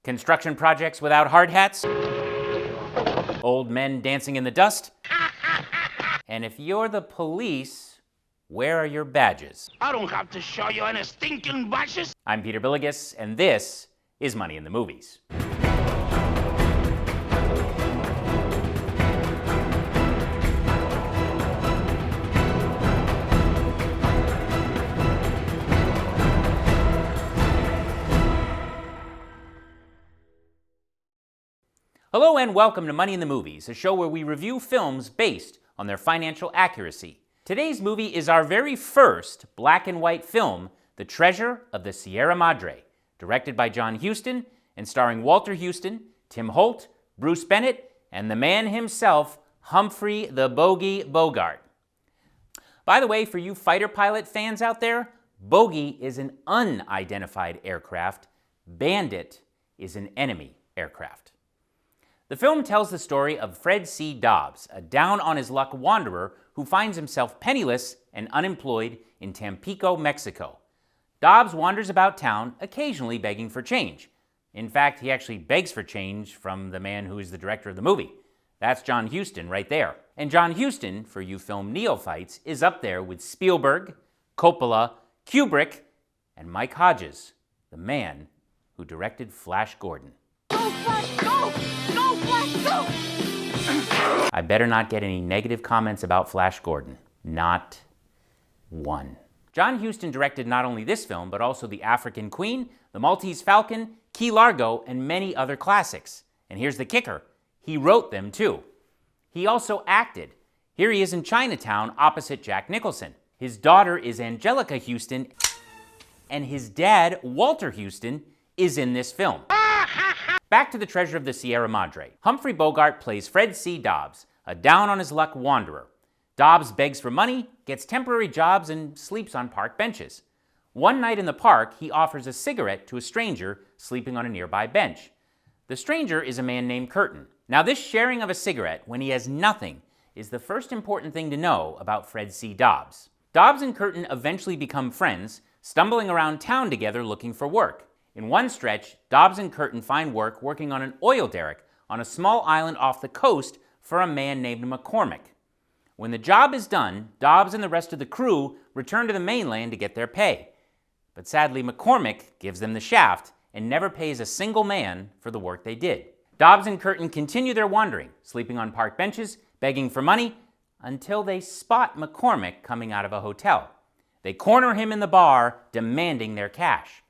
Construction projects without hard hats? Old men dancing in the dust? And if you're the police, where are your badges? I don't have to show you any stinking badges. I'm Peter Billigus, and this is Money in the Movies. Hello and welcome to Money in the Movies, a show where we review films based on their financial accuracy. Today's movie is our very first black and white film, The Treasure of the Sierra Madre, directed by John Huston and starring Walter Huston, Tim Holt, Bruce Bennett, and the man himself, Humphrey the Bogey Bogart. By the way, for you fighter pilot fans out there, Bogey is an unidentified aircraft. Bandit is an enemy aircraft. The film tells the story of Fred C. Dobbs, a down-on-his-luck wanderer who finds himself penniless and unemployed in Tampico, Mexico. Dobbs wanders about town, occasionally begging for change. In fact, he actually begs for change from the man who is the director of the movie. That's John Huston right there. And John Huston, for you film neophytes, is up there with Spielberg, Coppola, Kubrick, and Mike Hodges, the man who directed Flash Gordon. Go, Flash, go! Go, Flash, go! I better not get any negative comments about Flash Gordon. Not one. John Huston directed not only this film, but also The African Queen, The Maltese Falcon, Key Largo, and many other classics. And here's the kicker. He wrote them too. He also acted. Here he is in Chinatown opposite Jack Nicholson. His daughter is Angelica Huston, and his dad, Walter Huston, is in this film. Back to The Treasure of the Sierra Madre. Humphrey Bogart plays Fred C. Dobbs, a down-on-his-luck wanderer. Dobbs begs for money, gets temporary jobs, and sleeps on park benches. One night in the park, he offers a cigarette to a stranger sleeping on a nearby bench. The stranger is a man named Curtin. Now, this sharing of a cigarette when he has nothing is the first important thing to know about Fred C. Dobbs. Dobbs and Curtin eventually become friends, stumbling around town together looking for work. In one stretch, Dobbs and Curtin find work working on an oil derrick on a small island off the coast for a man named McCormick. When the job is done, Dobbs and the rest of the crew return to the mainland to get their pay. But sadly, McCormick gives them the shaft and never pays a single man for the work they did. Dobbs and Curtin continue their wandering, sleeping on park benches, begging for money, until they spot McCormick coming out of a hotel. They corner him in the bar, demanding their cash.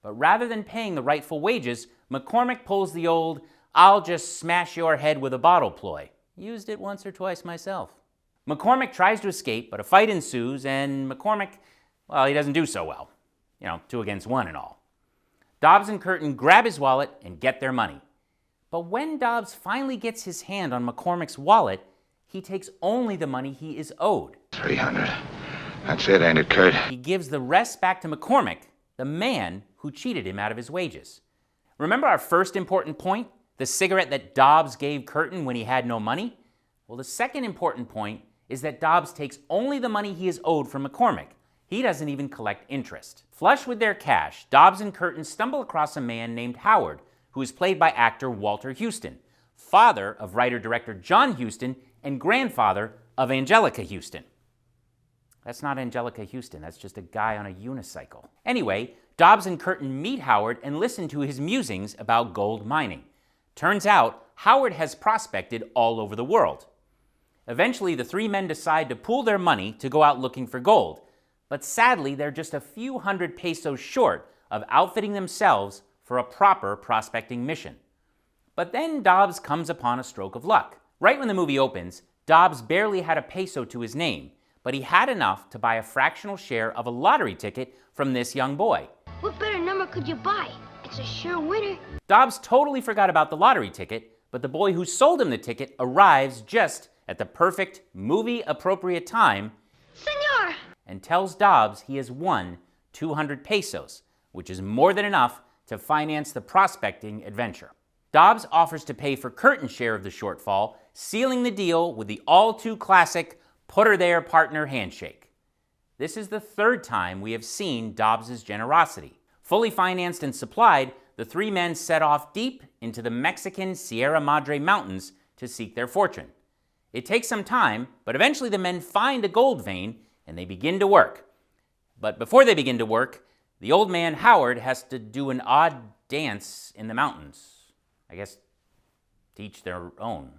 But rather than paying the rightful wages, McCormick pulls the old, "I'll just smash your head with a bottle" ploy. Used it once or twice myself. McCormick tries to escape, but a fight ensues, and McCormick, well, he doesn't do so well. 2 against 1 and all. Dobbs and Curtin grab his wallet and get their money. But when Dobbs finally gets his hand on McCormick's wallet, he takes only the money he is owed. 300. That's it, ain't it, Kurt? He gives the rest back to McCormick, the man who cheated him out of his wages. Remember our first important point? The cigarette that Dobbs gave Curtin when he had no money? Well, the second important point is that Dobbs takes only the money he is owed from McCormick. He doesn't even collect interest. Flush with their cash, Dobbs and Curtin stumble across a man named Howard, who is played by actor Walter Huston, father of writer-director John Huston and grandfather of Angelica Huston. That's not Angelica Huston, that's just a guy on a unicycle. Anyway, Dobbs and Curtin meet Howard and listen to his musings about gold mining. Turns out, Howard has prospected all over the world. Eventually, the three men decide to pool their money to go out looking for gold, but sadly, they're just a few hundred pesos short of outfitting themselves for a proper prospecting mission. But then Dobbs comes upon a stroke of luck. Right when the movie opens, Dobbs barely had a peso to his name, but he had enough to buy a fractional share of a lottery ticket from this young boy. What better number could you buy? It's a sure winner. Dobbs totally forgot about the lottery ticket, but the boy who sold him the ticket arrives just at the perfect movie-appropriate time, Senor! and tells Dobbs he has won 200 pesos, which is more than enough to finance the prospecting adventure. Dobbs offers to pay for Curtin's share of the shortfall, sealing the deal with the all-too-classic put-her-there partner handshake. This is the third time we have seen Dobbs' generosity. Fully financed and supplied, the three men set off deep into the Mexican Sierra Madre mountains to seek their fortune. It takes some time, but eventually the men find a gold vein and they begin to work. But before they begin to work, the old man Howard has to do an odd dance in the mountains. I guess to each their own.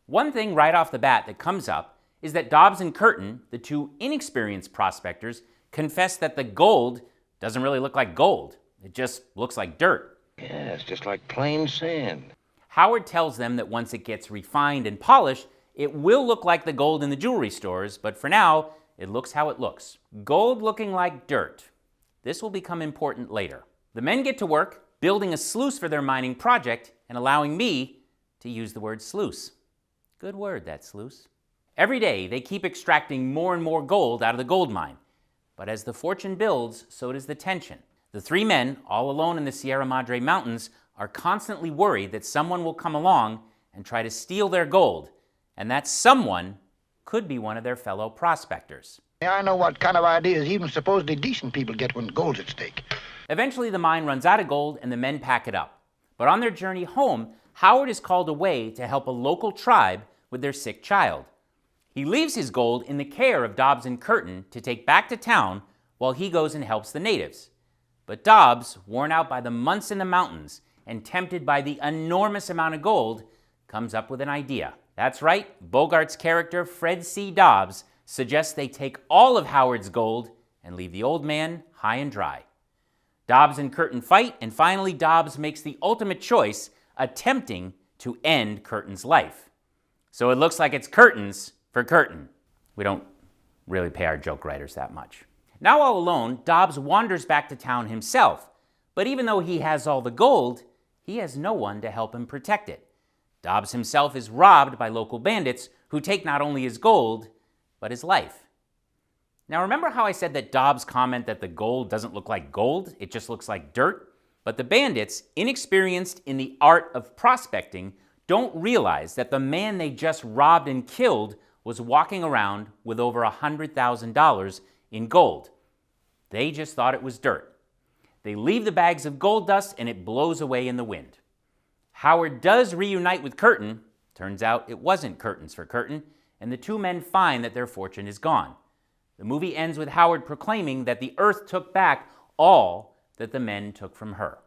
One thing right off the bat that comes up is that Dobbs and Curtin, the two inexperienced prospectors, confess that the gold doesn't really look like gold. It just looks like dirt. Yeah, it's just like plain sand. Howard tells them that once it gets refined and polished, it will look like the gold in the jewelry stores, but for now, it looks how it looks. Gold looking like dirt. This will become important later. The men get to work building a sluice for their mining project and allowing me to use the word sluice. Good word, that sluice. Every day, they keep extracting more and more gold out of the gold mine. But as the fortune builds, so does the tension. The three men, all alone in the Sierra Madre mountains, are constantly worried that someone will come along and try to steal their gold, and that someone could be one of their fellow prospectors. I know what kind of ideas even supposedly decent people get when gold's at stake. Eventually, the mine runs out of gold and the men pack it up. But on their journey home, Howard is called away to help a local tribe with their sick child. He leaves his gold in the care of Dobbs and Curtin to take back to town while he goes and helps the natives. But Dobbs, worn out by the months in the mountains and tempted by the enormous amount of gold, comes up with an idea. That's right, Bogart's character, Fred C. Dobbs, suggests they take all of Howard's gold and leave the old man high and dry. Dobbs and Curtin fight, and finally Dobbs makes the ultimate choice, attempting to end Curtin's life. So it looks like it's curtains for Curtin. We don't really pay our joke writers that much. Now all alone, Dobbs wanders back to town himself, but even though he has all the gold, he has no one to help him protect it. Dobbs himself is robbed by local bandits who take not only his gold, but his life. Now remember how I said that Dobbs' comment that the gold doesn't look like gold, it just looks like dirt? But the bandits, inexperienced in the art of prospecting, don't realize that the man they just robbed and killed was walking around with over $100,000 in gold. They just thought it was dirt. They leave the bags of gold dust and it blows away in the wind. Howard does reunite with Curtin. Turns out it wasn't curtains for Curtin, and the two men find that their fortune is gone. The movie ends with Howard proclaiming that the earth took back all that the men took from her.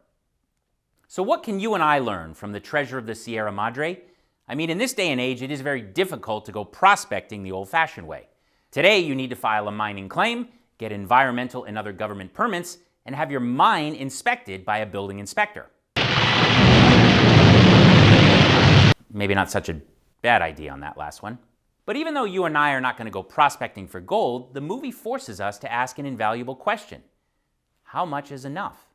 So what can you and I learn from the treasure of the Sierra Madre? I mean, in this day and age, it is very difficult to go prospecting the old-fashioned way. Today, you need to file a mining claim, get environmental and other government permits, and have your mine inspected by a building inspector. Maybe not such a bad idea on that last one. But even though you and I are not going to go prospecting for gold, the movie forces us to ask an invaluable question. How much is enough?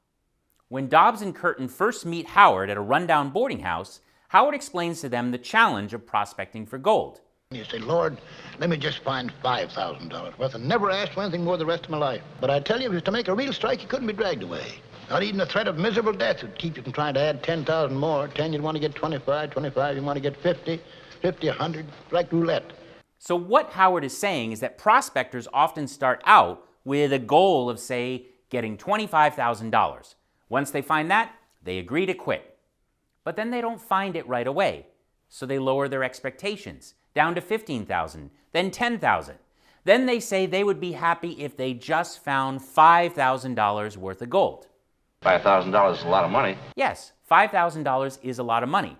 When Dobbs and Curtin first meet Howard at a rundown boarding house, Howard explains to them the challenge of prospecting for gold. You say, Lord, let me just find $5,000 worth and never ask for anything more the rest of my life. But I tell you, if it was to make a real strike, you couldn't be dragged away. Not even the threat of miserable death would keep you from trying to add 10,000 more. 10, you'd want to get 25, 25, you want to get 50, 50, 100, like roulette. So what Howard is saying is that prospectors often start out with a goal of, say, getting $25,000. Once they find that, they agree to quit. But then they don't find it right away, so they lower their expectations down to $15,000, then $10,000. Then they say they would be happy if they just found $5,000 worth of gold. $5,000 is a lot of money. Yes, $5,000 is a lot of money.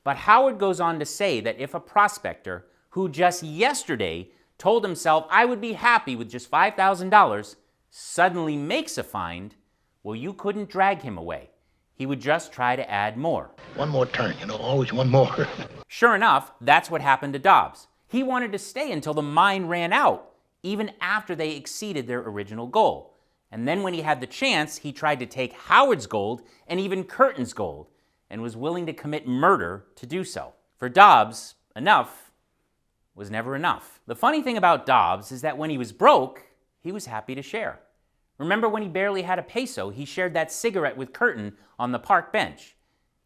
But Howard goes on to say that if a prospector who just yesterday told himself, I would be happy with just $5,000, suddenly makes a find, well, you couldn't drag him away. He would just try to add more. One more turn, always one more. Sure enough, that's what happened to Dobbs. He wanted to stay until the mine ran out, even after they exceeded their original goal. And then when he had the chance, he tried to take Howard's gold and even Curtin's gold, and was willing to commit murder to do so. For Dobbs, enough was never enough. The funny thing about Dobbs is that when he was broke, he was happy to share. Remember when he barely had a peso, he shared that cigarette with Curtin on the park bench.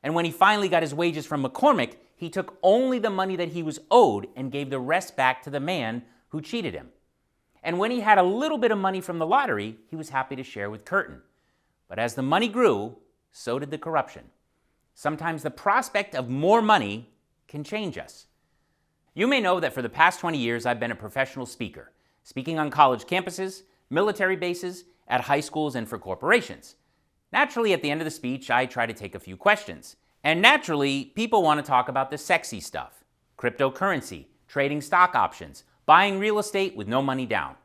And when he finally got his wages from McCormick, he took only the money that he was owed and gave the rest back to the man who cheated him. And when he had a little bit of money from the lottery, he was happy to share with Curtin. But as the money grew, so did the corruption. Sometimes the prospect of more money can change us. You may know that for the past 20 years, I've been a professional speaker, speaking on college campuses, military bases, at high schools, and for corporations. Naturally, at the end of the speech, I try to take a few questions. And naturally, people want to talk about the sexy stuff: cryptocurrency, trading stock options, buying real estate with no money down.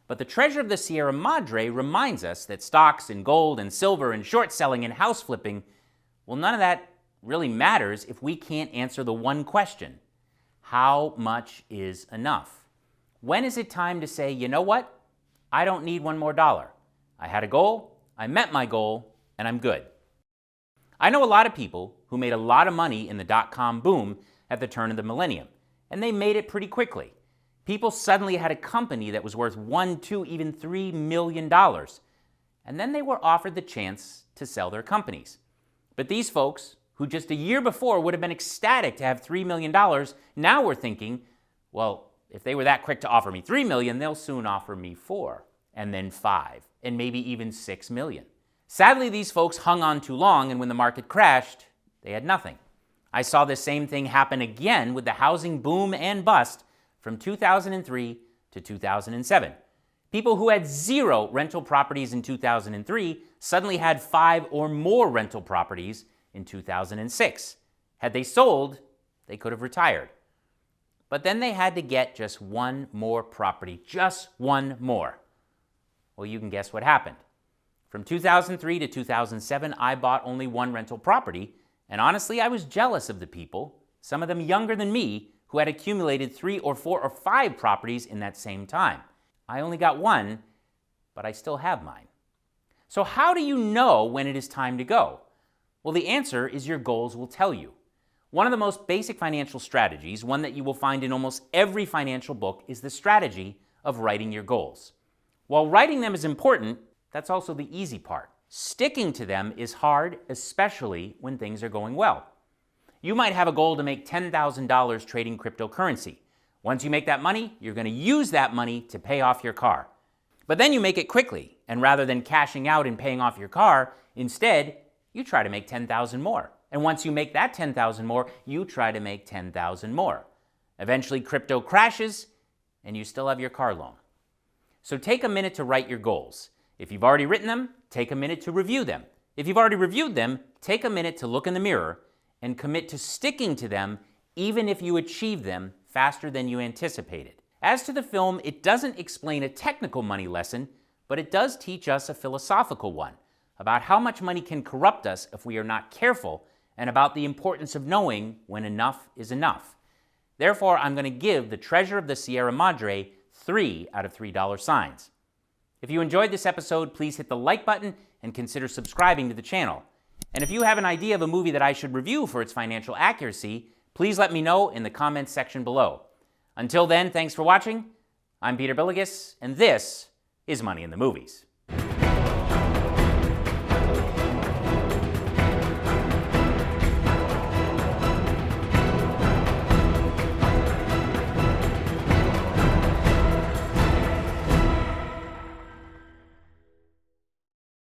But the treasure of the Sierra Madre reminds us that stocks and gold and silver and short selling and house flipping, well, none of that really matters if we can't answer the one question: how much is enough? When is it time to say, you know what? I don't need one more dollar. I had a goal, I met my goal, and I'm good. I know a lot of people who made a lot of money in the dot-com boom at the turn of the millennium, and they made it pretty quickly. People suddenly had a company that was worth $1, $2, even $3 million, and then they were offered the chance to sell their companies. But these folks, who just a year before would have been ecstatic to have $3 million, now were thinking, well, if they were that quick to offer me $3 million, they'll soon offer me $4, and then $5, and maybe even $6 million. Sadly, these folks hung on too long, and when the market crashed, they had nothing. I saw the same thing happen again with the housing boom and bust from 2003 to 2007. People who had 0 rental properties in 2003 suddenly had 5 or more rental properties in 2006. Had they sold, they could have retired. But then they had to get just one more property, just one more. Well, you can guess what happened. From 2003 to 2007, I bought only 1 rental property, and honestly, I was jealous of the people, some of them younger than me, who had accumulated 3 or 4 or 5 properties in that same time. I only got 1, but I still have mine. So how do you know when it is time to go? Well, the answer is your goals will tell you. One of the most basic financial strategies, one that you will find in almost every financial book, is the strategy of writing your goals. While writing them is important, that's also the easy part. Sticking to them is hard, especially when things are going well. You might have a goal to make $10,000 trading cryptocurrency. Once you make that money, you're going to use that money to pay off your car. But then you make it quickly, and rather than cashing out and paying off your car, instead, you try to make $10,000 more. And once you make that $10,000 more, you try to make $10,000 more. Eventually, crypto crashes, and you still have your car loan. So take a minute to write your goals. If you've already written them, take a minute to review them. If you've already reviewed them, take a minute to look in the mirror and commit to sticking to them even if you achieve them faster than you anticipated. As to the film, it doesn't explain a technical money lesson, but it does teach us a philosophical one about how much money can corrupt us if we are not careful, and about the importance of knowing when enough is enough. Therefore, I'm going to give The Treasure of the Sierra Madre 3 out of $3 signs. If you enjoyed this episode, please hit the like button and consider subscribing to the channel. And if you have an idea of a movie that I should review for its financial accuracy, please let me know in the comments section below. Until then, thanks for watching. I'm Peter Billigus, and this is Money in the Movies.